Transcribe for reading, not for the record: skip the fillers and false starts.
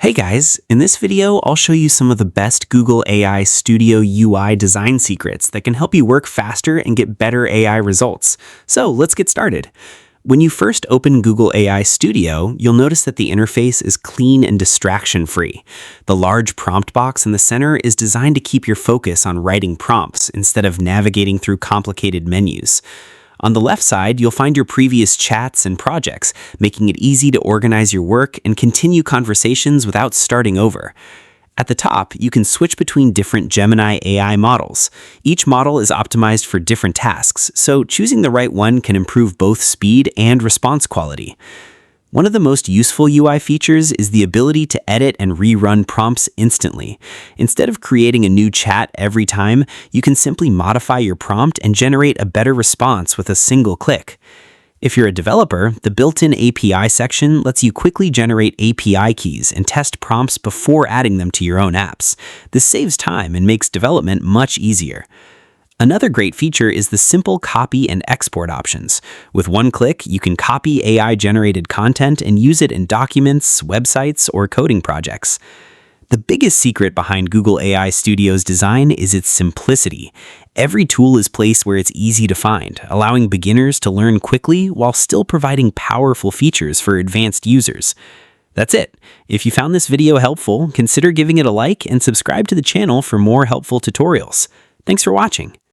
Hey guys, in this video, I'll show you some of the best Google AI Studio UI design secrets that can help you work faster and get better AI results. So let's get started. When you first open Google AI Studio, you'll notice that the interface is clean and distraction-free. The large prompt box in the center is designed to keep your focus on writing prompts instead of navigating through complicated menus. On the left side, you'll find your previous chats and projects, making it easy to organize your work and continue conversations without starting over. At the top, you can switch between different Gemini AI models. Each model is optimized for different tasks, so choosing the right one can improve both speed and response quality. One of the most useful UI features is the ability to edit and rerun prompts instantly. Instead of creating a new chat every time, you can simply modify your prompt and generate a better response with a single click. If you're a developer, the built-in API section lets you quickly generate API keys and test prompts before adding them to your own apps. This saves time and makes development much easier. Another great feature is the simple copy and export options. With one click, you can copy AI-generated content and use it in documents, websites, or coding projects. The biggest secret behind Google AI Studio's design is its simplicity. Every tool is placed where it's easy to find, allowing beginners to learn quickly while still providing powerful features for advanced users. That's it. If you found this video helpful, consider giving it a like and subscribe to the channel for more helpful tutorials. Thanks for watching.